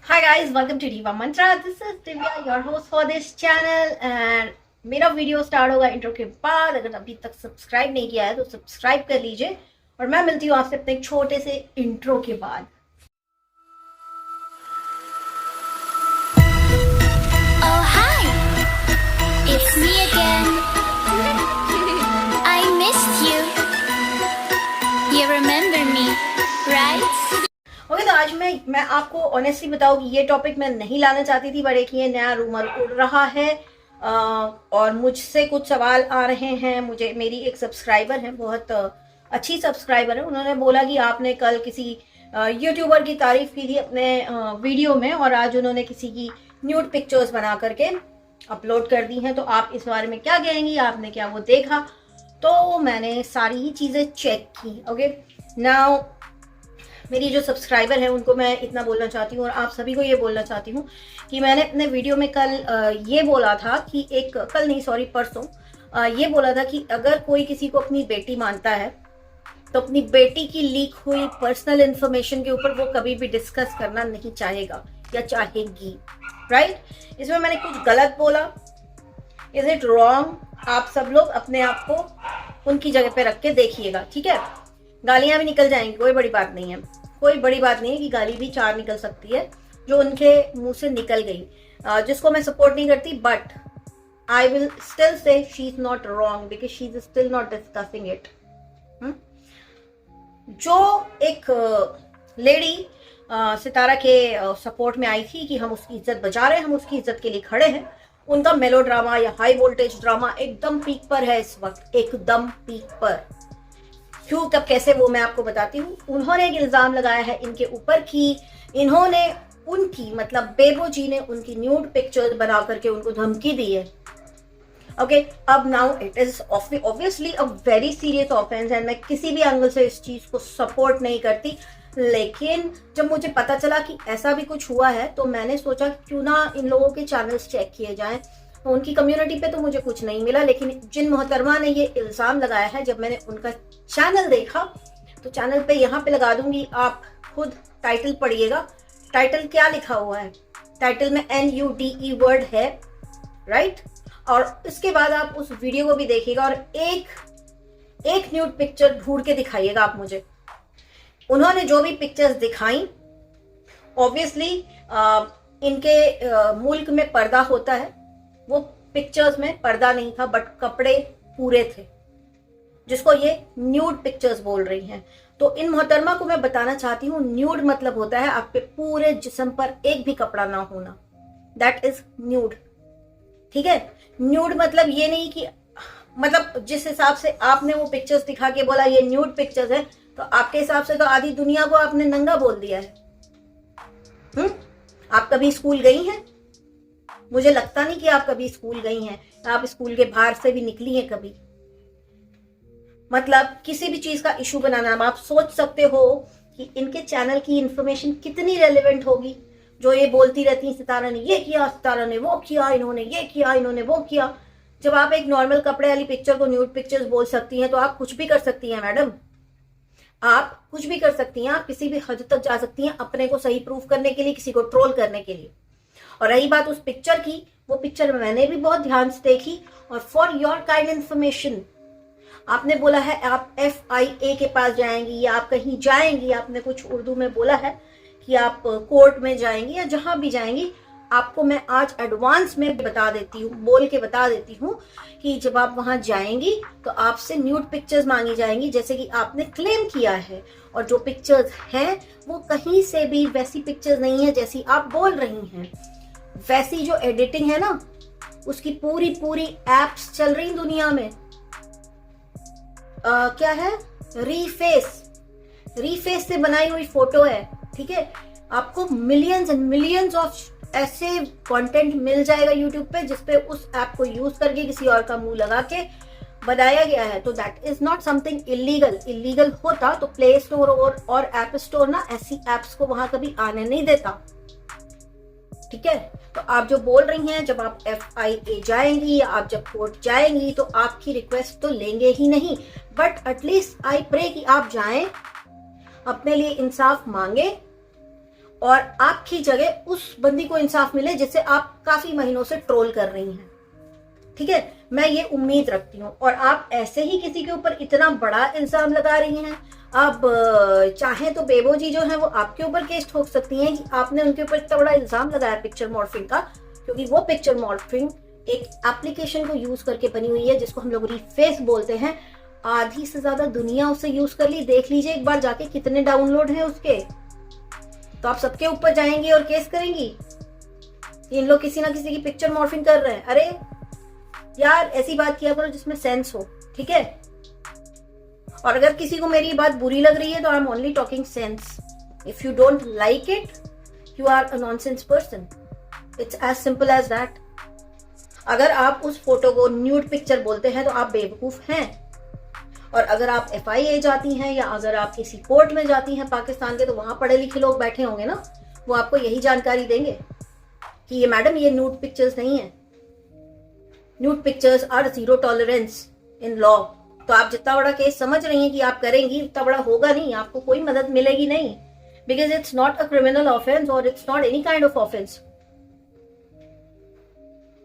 Hi guys, welcome to Diva Mantra. This is Divya, your host for this channel and मेरा video start होगा intro के बाद। अगर अभी तक सब्सक्राइब नहीं किया है तो सब्सक्राइब कर लीजिए और मैं मिलती हूँ आपसे अपने एक छोटे से इंट्रो के बाद। Oh hi, it's me again. I missed you. You remember me, right? Okay तो आज मैं आपको ऑनेस्टली बताऊँ कि ये टॉपिक मैं नहीं लाना चाहती थी, बट एक ये नया रूमर उड़ रहा है और मुझसे कुछ सवाल आ रहे हैं। मुझे मेरी एक सब्सक्राइबर है, बहुत अच्छी सब्सक्राइबर है, उन्होंने बोला कि आपने कल किसी यूट्यूबर की तारीफ की थी अपने वीडियो में और आज उन्होंने किसी की न्यूड पिक्चर्स बना करके अपलोड कर दी हैं, तो आप इस बारे में क्या कहेंगी, आपने क्या वो देखा? तो मैंने सारी ही चीज़ें चेक की। ओके नाउ मेरी जो सब्सक्राइबर है उनको मैं इतना बोलना चाहती हूँ और आप सभी को ये बोलना चाहती हूँ कि मैंने अपने वीडियो में कल ये बोला था कि परसों ये बोला था कि अगर कोई किसी को अपनी बेटी मानता है तो अपनी बेटी की लीक हुई पर्सनल इंफॉर्मेशन के ऊपर वो कभी भी डिस्कस करना नहीं चाहेगा या चाहेगी, राइट? इसमें मैंने कुछ गलत बोला? Is it wrong? आप सब लोग अपने आप को उनकी जगह पे रख के देखिएगा, ठीक है? गालियां भी निकल जाएंगी, कोई बड़ी बात नहीं है, कोई बड़ी बात नहीं है कि गाली भी 4 निकल सकती है जो उनके मुंह से निकल गई, जिसको मैं सपोर्ट नहीं करती, but I will still say she is not wrong because she is still not discussing it. जो एक लेडी सितारा के सपोर्ट में आई थी कि हम उसकी इज्जत बचा रहे हैं, हम उसकी इज्जत के लिए खड़े हैं, उनका मेलो ड्रामा या हाई वोल्टेज ड्रामा एकदम पीक पर है इस वक्त, एकदम पीक पर। क्यों, कब, कैसे, वो मैं आपको बताती हूँ। उन्होंने एक इल्जाम लगाया है इनके ऊपर कि इन्होंने उनकी मतलब बेबो जी ने उनकी न्यूड पिक्चर्स बना करके उनको धमकी दी है। ओके अब now it is obviously a very serious offence and मैं किसी भी एंगल से इस चीज को सपोर्ट नहीं करती, लेकिन जब मुझे पता चला कि ऐसा भी कुछ हुआ है तो मैंने सोचा क्यों ना इन लोगों के चैनल्स चेक किए जाएं। तो उनकी कम्युनिटी पे तो मुझे कुछ नहीं मिला, लेकिन जिन मोहतरमा ने ये इल्ज़ाम लगाया है, जब मैंने उनका चैनल देखा तो चैनल पे यहाँ पे लगा दूंगी, आप खुद टाइटल पढ़िएगा। टाइटल क्या लिखा हुआ है? टाइटल में NUDE वर्ड है, राइट? और इसके बाद आप उस वीडियो को भी देखिएगा और एक न्यूड पिक्चर ढूंढ के दिखाइएगा आप मुझे। उन्होंने जो भी पिक्चर्स दिखाई, ऑब्वियसली इनके मुल्क में पर्दा होता है, वो पिक्चर्स में पर्दा नहीं था बट कपड़े पूरे थे, जिसको ये न्यूड पिक्चर्स बोल रही हैं। तो इन मोहतरमा को मैं बताना चाहती हूँ, न्यूड मतलब होता है आप पे पूरे जिस्म पर एक भी कपड़ा ना होना, दैट इज न्यूड, ठीक है? न्यूड मतलब ये नहीं कि मतलब जिस हिसाब से आपने वो पिक्चर्स दिखा के बोला ये न्यूड पिक्चर्स है, तो आपके हिसाब से तो आधी दुनिया को आपने नंगा बोल दिया है। आप कभी स्कूल गई हैं? मुझे लगता नहीं कि आप कभी स्कूल गई हैं, आप स्कूल के बाहर से भी निकली हैं कभी। मतलब किसी भी चीज का इशू बनाना, आप सोच सकते हो कि इनके चैनल की इंफॉर्मेशन कितनी रेलेवेंट होगी। जो ये बोलती रहती हैं सितारा ने ये किया, सितारा ने वो किया, इन्होंने ये किया, इन्होंने वो किया। जब आप एक नॉर्मल कपड़े वाली पिक्चर को न्यूड पिक्चर्स बोल सकती हैं तो आप कुछ भी कर सकती हैं मैडम, आप कुछ भी कर सकती हैं, आप किसी भी हद तक जा सकती हैं अपने को सही प्रूफ करने के लिए, किसी को ट्रोल करने के लिए। और रही बात उस पिक्चर की, वो पिक्चर मैंने भी बहुत ध्यान से देखी और फॉर योर काइंड इंफॉर्मेशन, आपने बोला है आप FIA के पास जाएंगी या आप कहीं जाएंगी, आपने कुछ उर्दू में बोला है कि आप कोर्ट में जाएंगी या जहां भी जाएंगी। आपको मैं आज एडवांस में बता देती हूँ, बोल के बता देती हूँ कि जब आप वहां जाएंगी तो आपसे न्यूड पिक्चर्स मांगी जाएंगी जैसे कि आपने क्लेम किया है, और जो पिक्चर्स हैं वो कहीं से भी वैसी पिक्चर्स नहीं है जैसी आप बोल रही हैं। वैसी जो एडिटिंग है ना, उसकी पूरी एप्स चल रही दुनिया में। क्या है? रीफेस से बनाई हुई फोटो है, ठीक है? आपको मिलियंस एंड मिलियंस ऑफ ऐसे कंटेंट मिल जाएगा यूट्यूब पे जिसपे उस ऐप को यूज करके किसी और का मुंह लगा के बनाया गया है। तो that is not something illegal. Illegal होता तो प्ले स्टोर और ऐप स्टोर ना ऐसी एप्स को वहां कभी आने नहीं देता, ठीक है? तो आप जो बोल रही हैं, जब आप FIA जाएंगी या आप जब कोर्ट जाएंगी तो आपकी रिक्वेस्ट तो लेंगे ही नहीं, बट एटलीस्ट आई प्रे कि आप जाएं, अपने लिए इंसाफ मांगे और आपकी जगह उस बंदी को इंसाफ मिले जिससे आप काफी महीनों से ट्रोल कर रही हैं। ठीक है, मैं ये उम्मीद रखती हूँ। और आप ऐसे ही किसी के ऊपर इतना बड़ा इल्जाम लगा रही हैं। आप चाहें तो बेबो जी जो है वो आपके ऊपर केस ठोक सकती हैं कि आपने उनके ऊपर इतना बड़ा इल्जाम लगाया पिक्चर मॉर्फिंग का, क्योंकि वो पिक्चर मॉर्फिंग एक एप्लीकेशन को यूज करके बनी हुई है जिसको हम लोग रीफेस बोलते हैं। आधी से ज्यादा दुनिया उसे यूज कर ली। देख लीजिए एक बार जाके कितने डाउनलोड हैं उसके। तो आप सबके ऊपर जाएंगी और केस करेंगी इन लोग किसी ना किसी की पिक्चर मॉर्फिंग कर रहे हैं। अरे यार, ऐसी बात किया करो जिसमें सेंस हो। ठीक है, और अगर किसी को मेरी बात बुरी लग रही है तो I am only talking sense. If you don't like it, you are a nonsense person. It's as simple as that. अगर आप उस फोटो को न्यूड पिक्चर बोलते हैं तो आप बेवकूफ हैं। और अगर आप FIA जाती हैं या अगर आप किसी कोर्ट में जाती हैं पाकिस्तान के, तो वहां पढ़े लिखे लोग बैठे होंगे ना, वो आपको यही जानकारी देंगे कि ये मैडम ये न्यूड पिक्चर्स नहीं है। Nude pictures are 0 tolerance in law. तो आप जितना बड़ा केस समझ रही हैं कि आप करेंगी, उतना बड़ा होगा नहीं, आपको कोई मदद मिलेगी नहीं। Because it's not a criminal offence और it's not any kind of offence.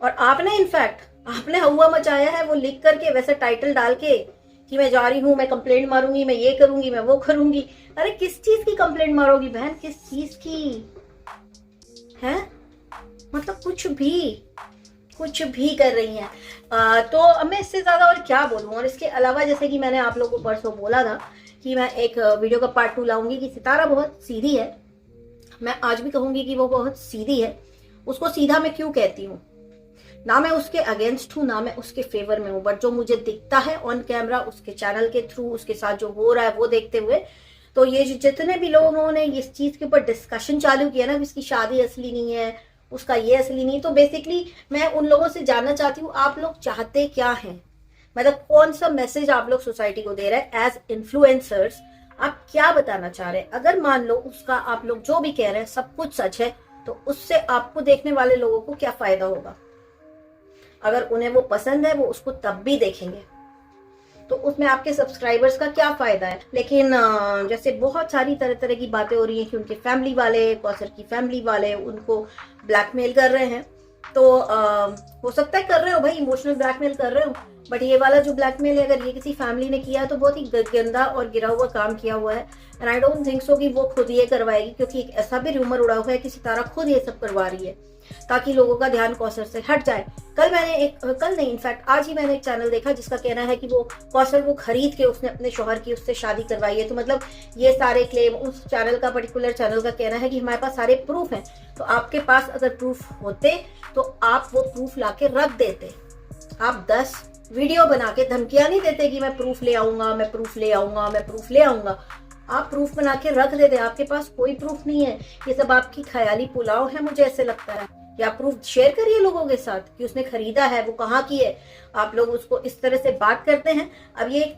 और आपने इनफैक्ट आपने हवा मचाया है वो लिख करके, वैसे टाइटल डाल के कि मैं जा रही हूं, मैं कंप्लेंट मारूंगी, मैं ये करूंगी, मैं वो करूंगी। अरे किस चीज की कंप्लेंट मारोगी बहन, किस चीज की है? मतलब कुछ भी कर रही हैं। तो अब मैं इससे ज्यादा और क्या बोलूं। और इसके अलावा जैसे कि मैंने आप लोगों को परसों बोला था कि मैं एक वीडियो का पार्ट 2 लाऊंगी कि सितारा बहुत सीधी है। मैं आज भी कहूंगी कि वो बहुत सीधी है। उसको सीधा मैं क्यों कहती हूँ? ना मैं उसके अगेंस्ट हूँ, ना मैं उसके फेवर में हूँ, बट जो मुझे दिखता है ऑन कैमरा, उसके चैनल के थ्रू, उसके साथ जो हो रहा है वो देखते हुए, तो ये जितने भी लोगों ने इस चीज के ऊपर डिस्कशन चालू किया ना, इसकी शादी असली नहीं है, उसका ये असली नहीं, तो बेसिकली मैं उन लोगों से जानना चाहती हूँ आप लोग चाहते क्या हैं। मतलब कौन सा मैसेज आप लोग सोसाइटी को दे रहे हैं एज इन्फ्लुएंसर्स, आप क्या बताना चाह रहे हैं। अगर मान लो उसका आप लोग जो भी कह रहे हैं सब कुछ सच है, तो उससे आपको देखने वाले लोगों को क्या फायदा होगा? अगर उन्हें वो पसंद है वो उसको तब भी देखेंगे, तो उसमें आपके सब्सक्राइबर्स का क्या फायदा है। लेकिन जैसे बहुत सारी तरह तरह की बातें हो रही हैं कि उनके फैमिली वाले, कौसर की फैमिली वाले उनको ब्लैकमेल कर रहे हैं। तो हो सकता है कर रहे हो भाई, इमोशनल ब्लैकमेल कर रहे हो, बट ये वाला जो ब्लैकमेल है अगर ये किसी फैमिली ने किया तो बहुत ही गंदा और गिरा हुआ काम किया हुआ है। And I don't think so कि वो खुद ये करवाएगी, क्योंकि एक ऐसा भी रूमर उड़ा हुआ है कि सितारा खुद ये सब करवा रही है ताकि लोगों का ध्यान कौसर से हट जाए। कल नहीं इनफैक्ट आज ही मैंने एक चैनल देखा जिसका कहना है कि वो कौसर को खरीद के उसने अपने शौहर की उससे शादी करवाई है। तो मतलब ये सारे क्लेम, उस चैनल का पर्टिकुलर चैनल का कहना है कि हमारे पास सारे प्रूफ हैं। तो आपके पास अगर प्रूफ होते तो आप वो प्रूफ लाके रख देते। आप 10 वीडियो बना के धमकियां नहीं देते कि मैं प्रूफ ले आऊंगा, मैं प्रूफ ले आऊंगा, मैं प्रूफ ले आऊंगा। आप प्रूफ बना के रख देते। आपके पास कोई प्रूफ नहीं है, ये सब आपकी ख्याली पुलाव है, मुझे ऐसे लगता है। या प्रूफ शेयर करिए लोगों के साथ कि उसने खरीदा है, वो कहाँ की है। आप लोग उसको इस तरह से बात करते हैं। अब ये एक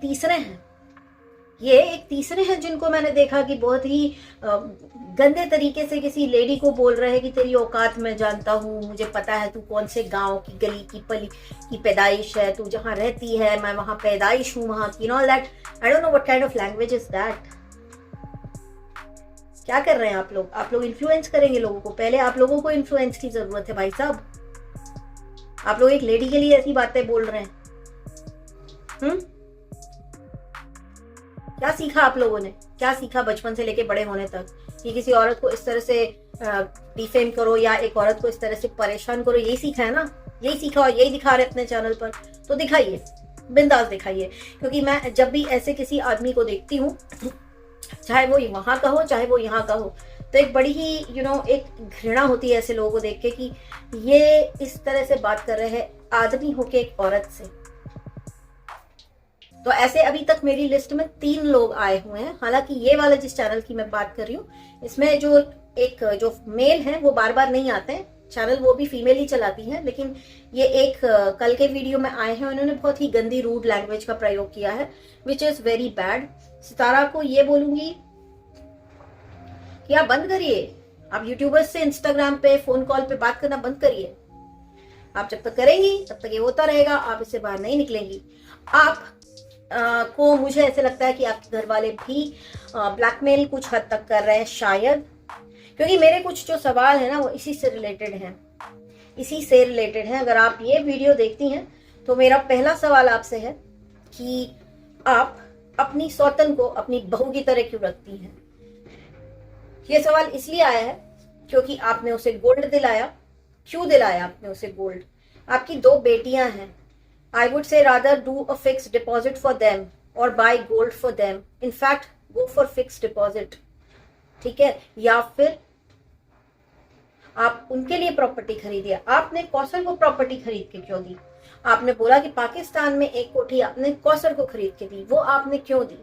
तीसरे हैं जिनको मैंने देखा कि बहुत ही गंदे तरीके से किसी लेडी को बोल रहे हैं कि तेरी औकात मैं जानता हूँ, मुझे पता है तू कौन से गांव की गली की पली की पैदाइश है, तू जहाँ रहती है मैं वहां पैदाइश हूँ वहां की, all that. I don't know what kind of language is that. क्या कर रहे हैं आप लोग? आप लोग इन्फ्लुएंस करेंगे लोगों को। पहले आप लोगों को इन्फ्लुएंस की जरूरत है भाई साहब। आप लोग एक लेडी के लिए ऐसी बातें बोल रहे हैं। क्या सीखा आप लोगों ने? क्या सीखा बचपन से लेके बड़े होने तक कि किसी औरत को इस तरह से डिफेम करो या एक औरत को इस तरह से परेशान करो? यही सीखा है ना? यही सीखा और यही दिखा रहे अपने चैनल पर। तो दिखाइए, बिंदास दिखाइए। क्योंकि मैं जब भी ऐसे किसी आदमी को देखती हूँ, चाहे वो वहां का हो चाहे वो यहाँ का हो, तो एक बड़ी ही एक घृणा होती है ऐसे लोगों को देख के कि ये इस तरह से बात कर रहे हैं आदमी होके एक औरत से। तो ऐसे अभी तक मेरी लिस्ट में 3 लोग आए हुए हैं। हालांकि ये वाला जिस चैनल की मैं बात कर रही हूँ, इसमें जो मेल है वो बार बार नहीं आते हैं। चैनल वो भी फीमेल ही चलाती हैं, लेकिन ये एक कल के वीडियो में आए हैं, उन्होंने बहुत ही गंदी रूड लैंग्वेज का प्रयोग किया है, विच इज वेरी बैड। सितारा को ये बोलूंगी कि आप बंद करिए। आप यूट्यूबर्स से इंस्टाग्राम पे फोन कॉल पे बात करना बंद करिए। आप जब तक करेंगी तब तक ये होता रहेगा, आप इससे बाहर नहीं निकलेंगी। आप को मुझे ऐसे लगता है कि आपके घर वाले भी ब्लैकमेल कुछ हद तक कर रहे हैं शायद, क्योंकि मेरे कुछ जो सवाल है ना वो इसी से रिलेटेड हैं। अगर आप ये वीडियो देखती हैं तो मेरा पहला सवाल आपसे है कि आप अपनी सौतन को अपनी बहू की तरह क्यों रखती हैं। ये सवाल इसलिए आया है क्योंकि आपने उसे गोल्ड दिलाया। क्यों दिलाया आपने उसे गोल्ड? आपकी 2 बेटियां हैं। I would say rather do a fix deposit for them और buy gold for them. In fact go for fix deposit, ठीक है? या फिर आप उनके लिए प्रॉपर्टी खरीदिए। आपने कौसर को प्रॉपर्टी खरीद के क्यों दी? आपने बोला कि पाकिस्तान में एक कोठी आपने कौसर को खरीद के दी, वो आपने क्यों दी?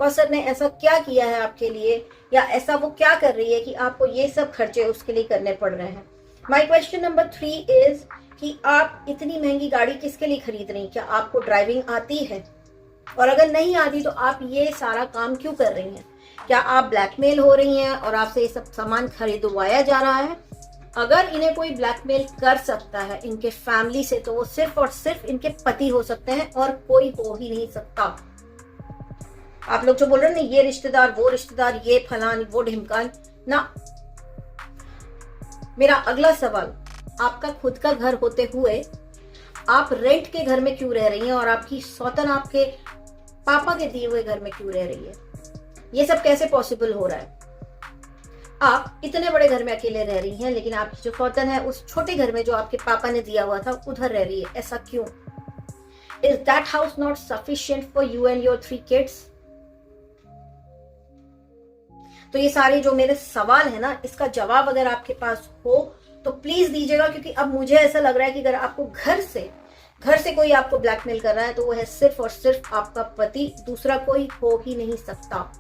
कौसर ने ऐसा क्या किया है आपके लिए, या ऐसा वो क्या कर रही है कि आपको ये सब खर्चे उसके लिए करने पड़ रहे हैं? माई क्वेश्चन नंबर 3 इज कि आप इतनी महंगी गाड़ी किसके लिए खरीद रही हैं? क्या आपको ड्राइविंग आती है? और अगर नहीं आती तो आप ये सारा काम क्यों कर रही हैं? क्या आप ब्लैकमेल हो रही हैं और आपसे ये सब सामान खरीदवाया जा रहा है? अगर इन्हें कोई ब्लैकमेल कर सकता है इनके फैमिली से तो वो सिर्फ और सिर्फ इनके पति हो सकते हैं और कोई हो ही नहीं सकता। आप लोग जो बोल रहे हैं ना, ये रिश्तेदार, वो रिश्तेदार, ये फलान, वो ढिमकान ना। मेरा अगला सवाल, आपका खुद का घर होते हुए आप रेंट के घर में क्यों रह रही हैं और आपकी सौतन आपके पापा के दिए हुए घर में क्यों रह रही है? ये सब कैसे पॉसिबल हो रहा है? आप इतने बड़े घर में अकेले रह रही हैं लेकिन आपकी जो सौतन है उस छोटे घर में जो आपके पापा ने दिया हुआ था उधर रह रही है। ऐसा क्यों? Is that house not sufficient for you and your 3 kids? तो ये सारे जो मेरे सवाल है ना, इसका जवाब अगर आपके पास हो तो प्लीज दीजिएगा, क्योंकि अब मुझे ऐसा लग रहा है कि अगर आपको घर से कोई आपको ब्लैकमेल कर रहा है तो वो है सिर्फ और सिर्फ आपका पति, दूसरा कोई हो ही नहीं सकता।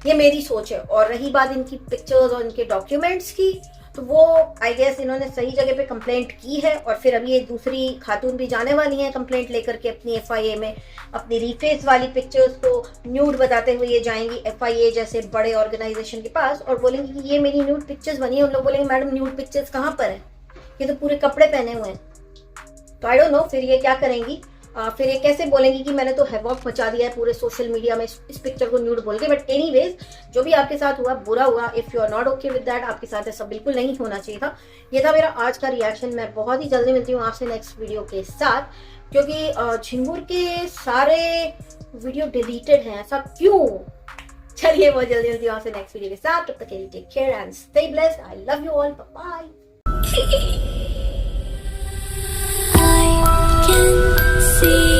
ये मेरी सोच है। और रही बात इनकी पिक्चर्स और इनके डॉक्यूमेंट्स की, तो वो आई गेस इन्होंने सही जगह पे कंप्लेंट की है और फिर अभी एक दूसरी खातून भी जाने वाली हैं कंप्लेंट लेकर के अपनी FIA में। अपनी रीफेस वाली पिक्चर्स को न्यूड बताते हुए ये जाएंगी FIA जैसे बड़े ऑर्गेनाइजेशन के पास और बोलेंगी कि ये मेरी न्यूड पिक्चर्स बनी है। उन लोग बोलेंगे मैडम न्यूड पिक्चर्स कहाँ पर है, ये तो पूरे कपड़े पहने हुए हैं। तो आई डोंट नो फिर ये क्या करेंगी। फिर ये कैसे बोलेंगी कि मैंने तो हैवॉक मचा दिया है पूरे सोशल मीडिया में इस पिक्चर को न्यूड बोल के। बट एनीवेज, जो भी आपके साथ हुआ बुरा हुआ। If you are not okay with that, आपके साथ ऐसा बिल्कुल नहीं होना चाहिए था। ये था मेरा आज का रिएक्शन। मैं बहुत ही जल्दी मिलती हूँ आपसे नेक्स्ट वीडियो के साथ, क्योंकि झिंगुर के सारे वीडियो डिलीटेड हैं। ऐसा क्यों? चलिए बहुत जल्दी मिलती हूँ आपसे नेक्स्ट वीडियो के साथ। तब तक के लिए take care and stay blessed. I love you all, bye. I can see